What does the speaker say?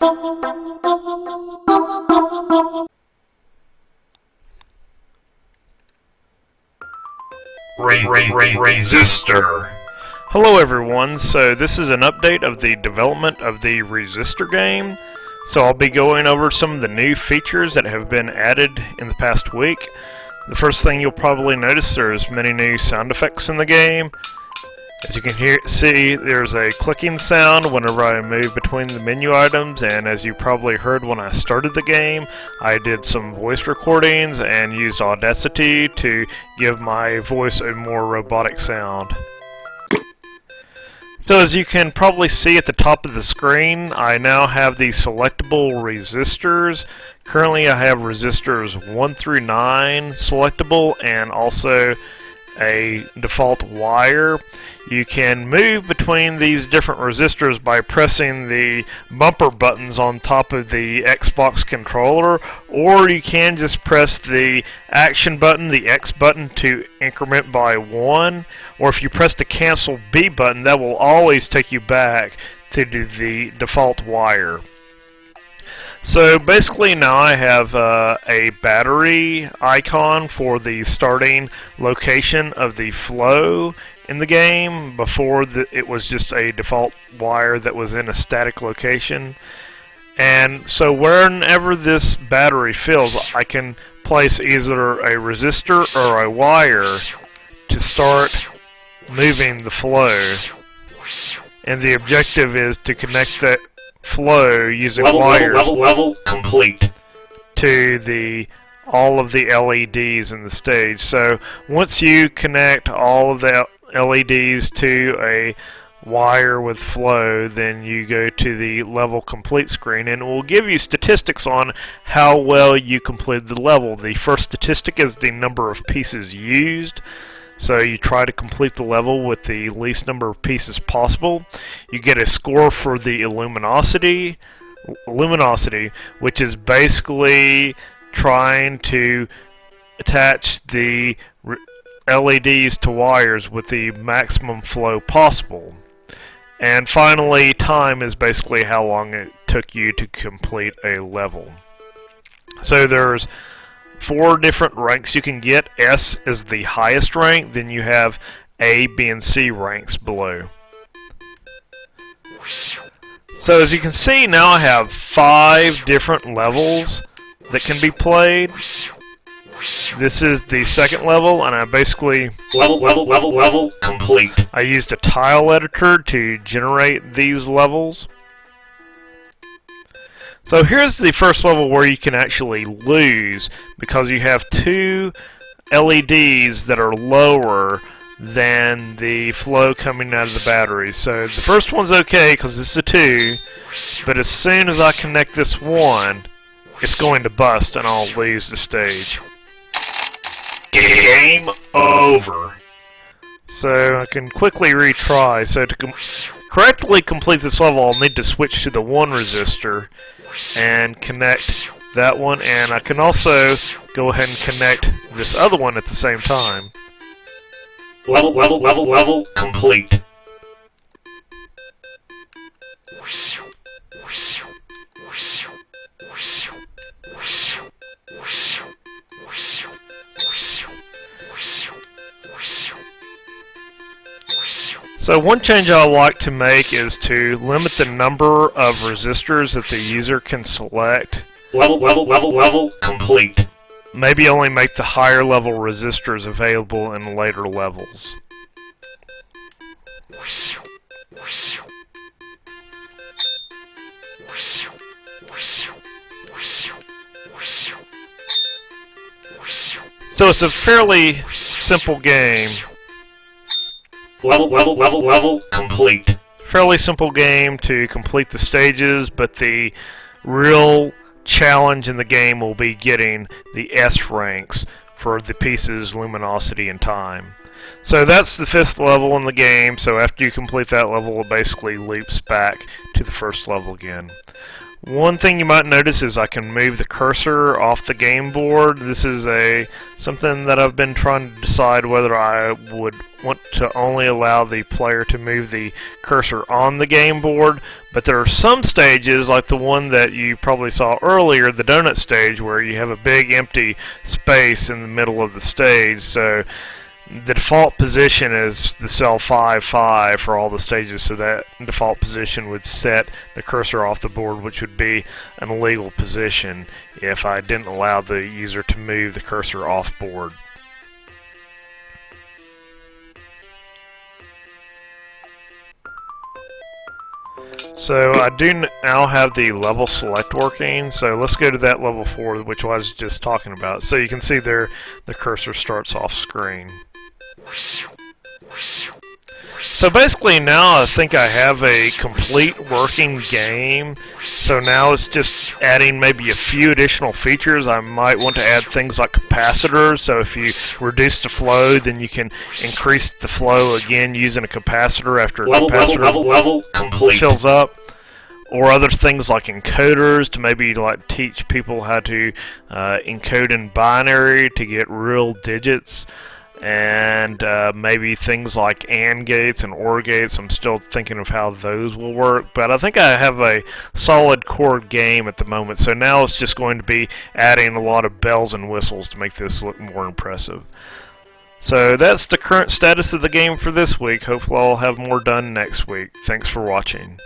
Resistor. Hello everyone, so this is an update of the development of the Resistor game. So I'll be going over some of the new features that have been added in the past week. The first thing you'll probably notice, there's many new sound effects in the game. As you can see, there's a clicking sound whenever I move between the menu items, and as you probably heard when I started the game, I did some voice recordings and used Audacity to give my voice a more robotic sound. So as you can probably see at the top of the screen, I now have the selectable resistors. Currently I have resistors 1 through 9 selectable, and also a default wire. You can move between these different resistors by pressing the bumper buttons on top of the Xbox controller, or you can just press the action button, the X button, to increment by 1, or if you press the cancel B button, that will always take you back to the default wire. So basically now I have a battery icon for the starting location of the flow in the game. Before it was just a default wire that was in a static location. And so whenever this battery fills, I can place either a resistor or a wire to start moving the flow. And the objective is to connect that flow using wires level complete to all of the LEDs in the stage. So once you connect all of the LEDs to a wire with flow, then you go to the level complete screen, and it will give you statistics on how well you completed the level. The first statistic is the number of pieces used. So you try to complete the level with the least number of pieces possible. You get a score for the luminosity, which is basically trying to attach the LEDs to wires with the maximum flow possible. And finally, time is basically how long it took you to complete a level. So there's 4 different ranks you can get. S is the highest rank, then you have A, B, and C ranks below. So as you can see, now I have 5 different levels that can be played. This is the second level, and I basically level complete. I used a tile editor to generate these levels. So here's the first level where you can actually lose, because you have 2 LEDs that are lower than the flow coming out of the battery. So the first one's okay because it's a 2, but as soon as I connect this one, it's going to bust and I'll lose the stage. Game over. So I can quickly retry. So to correctly complete this level, I'll need to switch to the 1 resistor and connect that one, and I can also go ahead and connect this other one at the same time. Level complete. So one change I like to make is to limit the number of resistors that the user can select. Level complete. Maybe only make the higher level resistors available in later levels. So it's a fairly simple game. Level complete. Fairly simple game to complete the stages, but the real challenge in the game will be getting the S ranks for the pieces, luminosity, and time. So that's the 5th level in the game, so after you complete that level, it basically loops back to the first level again. One thing you might notice is I can move the cursor off the game board. This is something that I've been trying to decide whether I would want to only allow the player to move the cursor on the game board, but there are some stages, like the one that you probably saw earlier, the donut stage, where you have a big empty space in the middle of the stage. So the default position is the cell 5, 5 for all the stages, so that default position would set the cursor off the board, which would be an illegal position if I didn't allow the user to move the cursor off board. So I do now have the level select working, so let's go to that level 4, which I was just talking about. So you can see there the cursor starts off screen. So basically now I think I have a complete working game. So now it's just adding maybe a few additional features. I might want to add things like capacitors. So if you reduce the flow, then you can increase the flow again using a capacitor after a Level complete. fills up. Or other things like encoders to maybe like teach people how to encode in binary to get real digits. And maybe things like AND gates and OR gates. I'm still thinking of how those will work, but I think I have a solid core game at the moment, so now it's just going to be adding a lot of bells and whistles to make this look more impressive. So that's the current status of the game for this week. Hopefully I'll have more done next week. Thanks for watching.